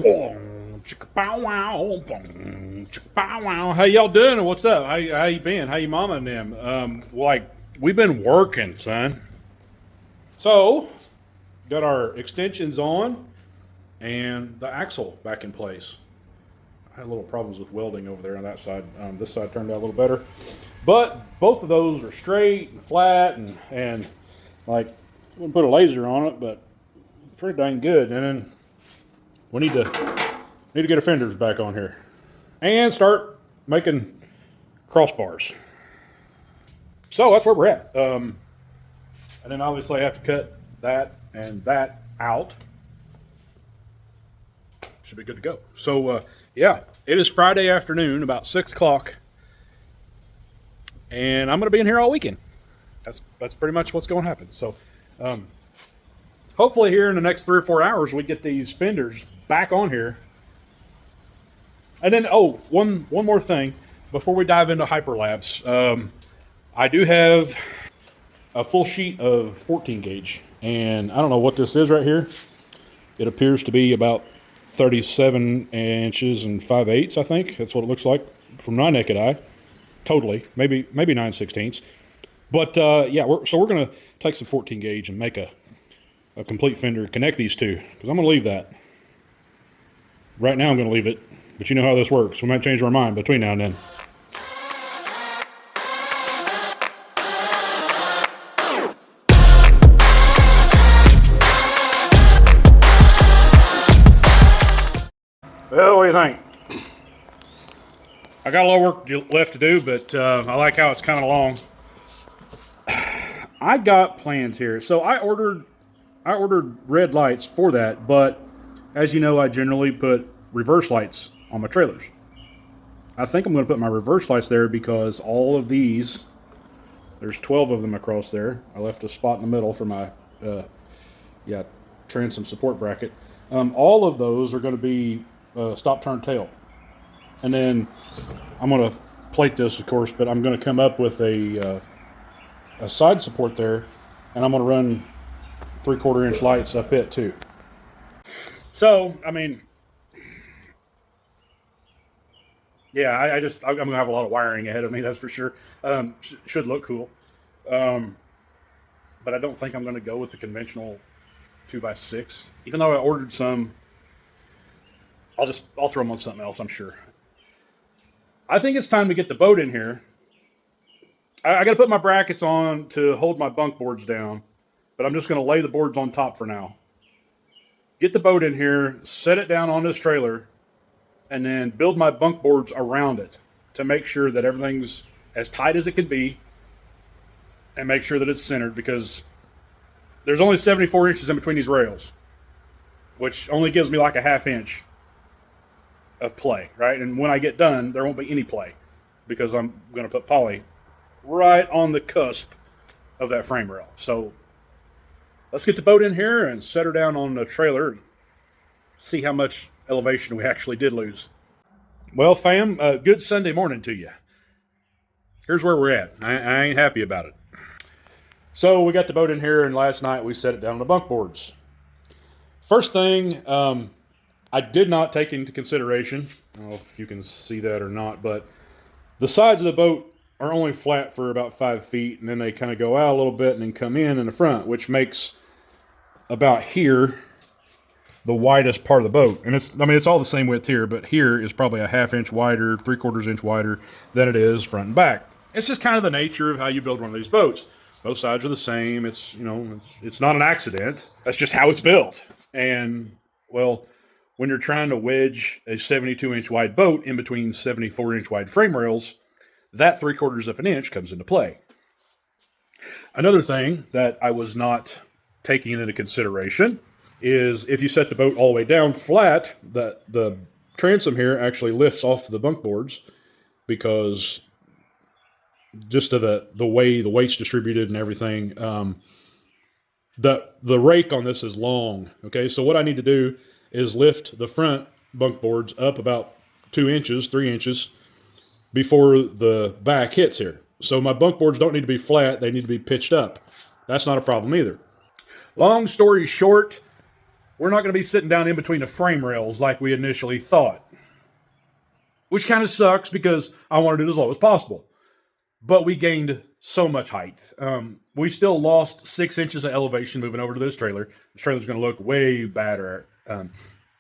Bow wow, bow wow. How y'all doing? What's up? How you been? How you mama and them? We've been working, son. So got our extensions on and the axle back in place. I had little problems with welding over there on that side. This side turned out a little better, but both of those are straight and flat and like wouldn't put a laser on it, but pretty dang good. And then we need to get our fenders back on here and start making crossbars. So that's where we're at. And then obviously I have to cut that and that out. Should be good to go. So yeah, it is Friday afternoon, about 6 o'clock, and I'm going to be in here all weekend. That's pretty much what's going to happen. So hopefully here in the next 3 or 4 hours we get these fenders back on here. And then, one more thing before we dive into hyperlapse. I do have a full sheet of 14 gauge, and I don't know what this is right here. It appears to be about 37 inches and 5/8, I think. That's what it looks like from my naked eye. Totally. Maybe 9/16. But yeah, we're going to take some 14 gauge and make a complete fender, connect these two, because I'm going to leave that. Right now I'm going to leave it, but you know how this works. We might change our mind between now and then. Well, what do you think? I got a lot of work left to do, but I like how it's kind of long. I got plans here. So I ordered red lights for that, but as you know, I generally put reverse lights on my trailers. I think I'm going to put my reverse lights there because all of these, there's 12 of them across there. I left a spot in the middle for my transom support bracket. All of those are going to be stop, turn, tail. And then I'm going to plate this, of course, but I'm going to come up with a side support there, and I'm going to run 3/4 inch lights up it too. So, I mean, yeah, I'm going to have a lot of wiring ahead of me, that's for sure. Should look cool. But I don't think I'm going to go with the conventional 2x6. Even though I ordered some, I'll throw them on something else, I'm sure. I think it's time to get the boat in here. I got to put my brackets on to hold my bunk boards down, but I'm just going to lay the boards on top for now. Get the boat in here, set it down on this trailer, and then build my bunk boards around it to make sure that everything's as tight as it can be and make sure that it's centered, because there's only 74 inches in between these rails, which only gives me like a ½ inch of play, right? And when I get done, there won't be any play because I'm going to put poly right on the cusp of that frame rail. So let's get the boat in here and set her down on the trailer and see how much elevation we actually did lose. Well, fam, good Sunday morning to you. Here's where we're at. I ain't happy about it. So we got the boat in here, and last night we set it down on the bunk boards. First thing, I did not take into consideration, I don't know if you can see that or not, but the sides of the boat are only flat for about 5 feet, and then they kind of go out a little bit and then come in the front, which makes about here the widest part of the boat. And it's all the same width here, but here is probably a ½ inch wider, 3/4 inch wider than it is front and back. It's just kind of the nature of how you build one of these boats. Both sides are the same. It's not an accident. That's just how it's built. And, well, when you're trying to wedge a 72 inch wide boat in between 74 inch wide frame rails, that 3/4 of an inch comes into play. Another thing that I was not taking into consideration is if you set the boat all the way down flat, the transom here actually lifts off the bunk boards because just of the way the weight's distributed and everything. The rake on this is long. Okay, so what I need to do is lift the front bunk boards up about 2 inches, 3 inches before the back hits here. So my bunk boards don't need to be flat, they need to be pitched up. That's not a problem either. Long story short, we're not going to be sitting down in between the frame rails like we initially thought, which kind of sucks because I wanted it as low as possible. But we gained so much height. We still lost 6 inches of elevation moving over to this trailer. This trailer's going to look way better,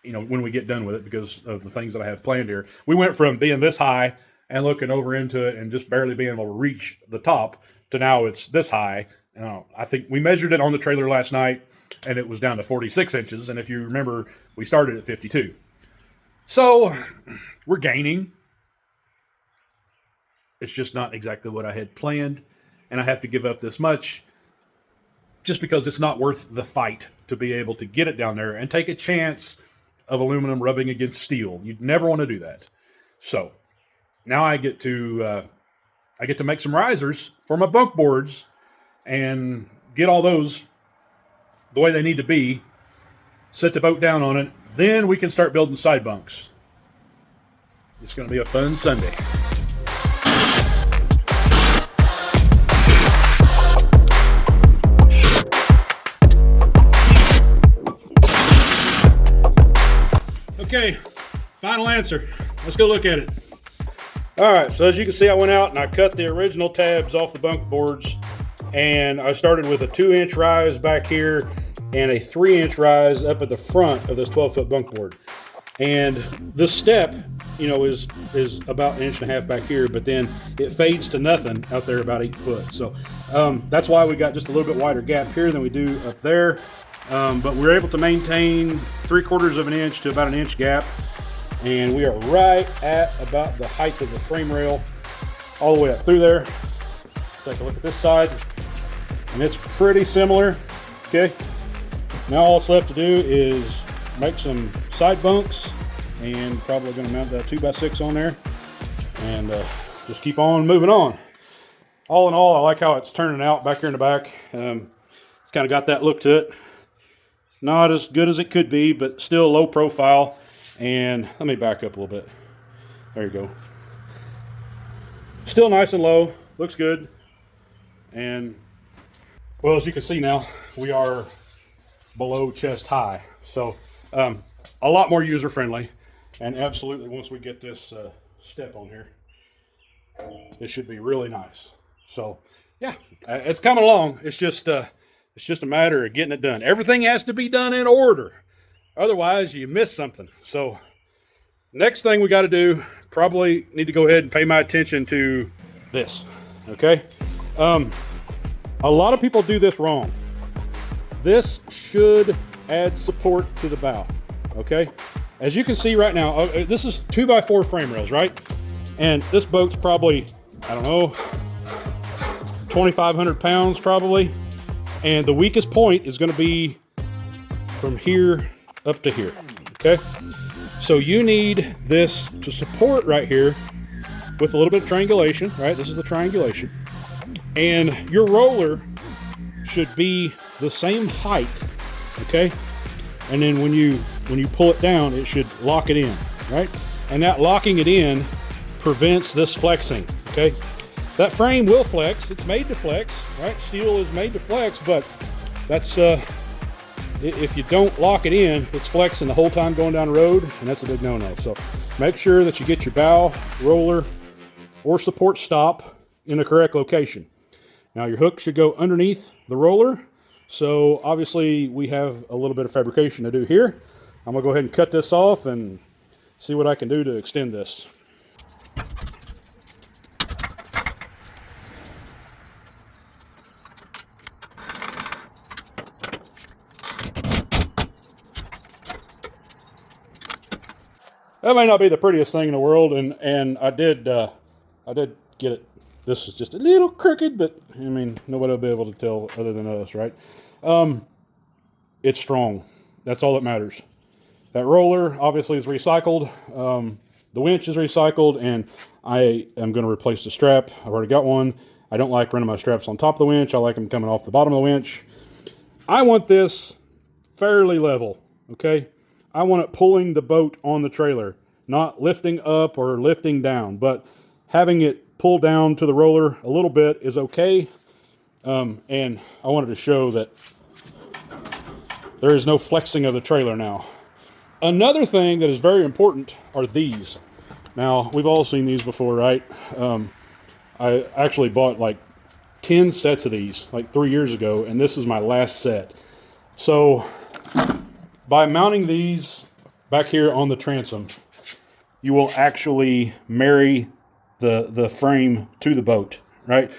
when we get done with it because of the things that I have planned here. We went from being this high and looking over into it and just barely being able to reach the top to now it's this high. I think we measured it on the trailer last night and it was down to 46 inches. And if you remember, we started at 52. So we're gaining. It's just not exactly what I had planned, and I have to give up this much just because it's not worth the fight to be able to get it down there and take a chance of aluminum rubbing against steel. You'd never want to do that. So now I get to make some risers for my bunk boards and get all those the way they need to be, set the boat down on it, then we can start building side bunks. It's going to be a fun Sunday. Okay, final answer. Let's go look at it. All right, so as you can see, I went out and I cut the original tabs off the bunk boards, and I started with a 2-inch rise back here and a 3-inch rise up at the front of this 12-foot bunk board. And this step, is about 1.5 inches back here, but then it fades to nothing out there about 8 foot. So that's why we got just a little bit wider gap here than we do up there. But we're able to maintain 3/4 of an inch to about 1 inch gap, and we are right at about the height of the frame rail all the way up through there. Take a look at this side, and it's pretty similar. Okay, now all that's left to do is make some side bunks, and probably going to mount that 2x6 on there, and just keep on moving on. All in all, I like how it's turning out back here in the back. It's kind of got that look to it. Not as good as it could be, but still low profile. And let me back up a little bit. There you go. Still nice and low. Looks good. And, well, as you can see now, we are below chest high. So, a lot more user-friendly. And absolutely, once we get this step on here, it should be really nice. So, yeah, it's coming along. It's just a matter of getting it done. Everything has to be done in order. Otherwise, you miss something. So, next thing we got to do, probably need to go ahead and pay my attention to this. Okay? A lot of people do this wrong. This should add support to the bow. Okay? As you can see right now, this is 2x4 frame rails, right? And this boat's probably, 2,500 pounds probably. And the weakest point is going to be from here up to here, okay? So you need this to support right here with a little bit of triangulation, right? This is the triangulation. And your roller should be the same height, okay? And then when you pull it down, it should lock it in, right? And that locking it in prevents this flexing, okay? That frame will flex. It's made to flex, right? Steel is made to flex, but that's if you don't lock it in, it's flexing the whole time going down the road, and that's a big no-no. So make sure that you get your bow, roller, or support stop in the correct location. Now your hook should go underneath the roller. So obviously we have a little bit of fabrication to do here. I'm gonna go ahead and cut this off and see what I can do to extend this. That may not be the prettiest thing in the world, and I did get it. This is just a little crooked, but I mean, nobody will be able to tell other than us, right? It's strong. That's all that matters. That roller obviously is recycled. The winch is recycled, and I am going to replace the strap. I've already got one. I don't like running my straps on top of the winch. I like them coming off the bottom of the winch. I want this fairly level, okay? I want it pulling the boat on the trailer, not lifting up or lifting down, but having it pull down to the roller a little bit is okay. And I wanted to show that There is no flexing of the trailer now. Another thing that is very important are these. Now, we've all seen these before, right? I actually bought like 10 sets of these like 3 years ago, and this is my last set. So by mounting these back here on the transom, you will actually marry the frame to the boat, right?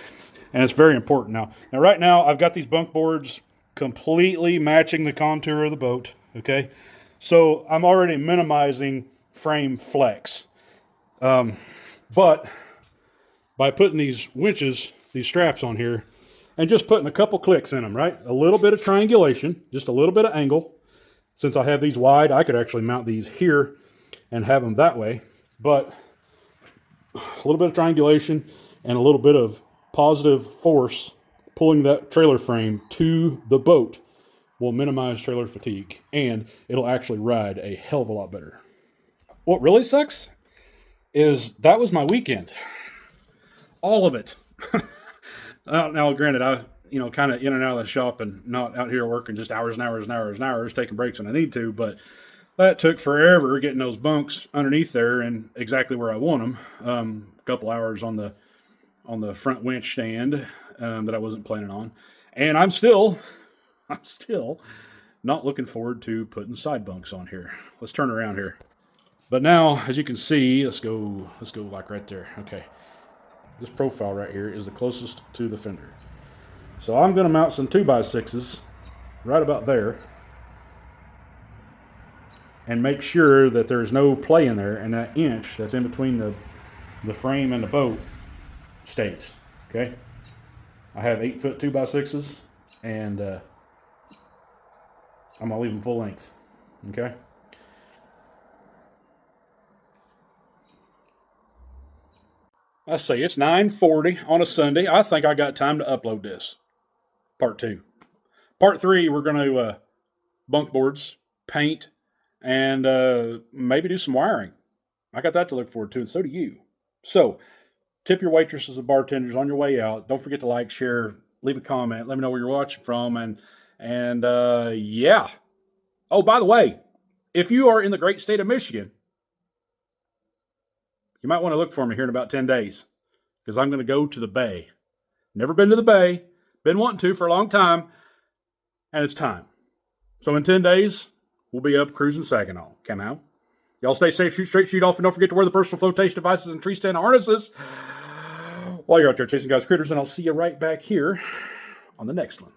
And it's very important. Now right now, I've got these bunk boards completely matching the contour of the boat, okay? So I'm already minimizing frame flex. But by putting these winches, these straps on here, and just putting a couple clicks in them, right? A little bit of triangulation, just a little bit of angle. Since I have these wide, I could actually mount these here and have them that way. But a little bit of triangulation and a little bit of positive force pulling that trailer frame to the boat will minimize trailer fatigue, and it'll actually ride a hell of a lot better. What really sucks is that was my weekend. All of it. Now, granted, I kind of in and out of the shop and not out here working just hours and hours and hours and hours, taking breaks when I need to, but that took forever getting those bunks underneath there and exactly where I want them. A couple hours on the front winch stand that I wasn't planning on, and I'm still not looking forward to putting side bunks on here. Let's turn around here. But now, as you can see, let's go like right there. Okay. This profile right here is the closest to the fender. So I'm going to mount some 2x6s right about there and make sure that there's no play in there and that inch that's in between the frame and the boat stays. Okay? I have 8-foot 2x6s and I'm going to leave them full length. Okay? Let's see, it's 9:40 on a Sunday. I think I got time to upload this. Part 2. Part 3, we're going to bunk boards, paint, and maybe do some wiring. I got that to look forward to, and so do you. So, tip your waitresses and bartenders on your way out. Don't forget to like, share, leave a comment. Let me know where you're watching from, and yeah. Oh, by the way, if you are in the great state of Michigan, you might want to look for me here in about 10 days because I'm going to go to the Bay. Never been to the Bay. Been wanting to for a long time. And it's time. So in 10 days, we'll be up cruising Saginaw. Come out. Y'all stay safe, shoot straight, shoot off, and don't forget to wear the personal flotation devices and tree stand harnesses while you're out there chasing guys critters. And I'll see you right back here on the next one.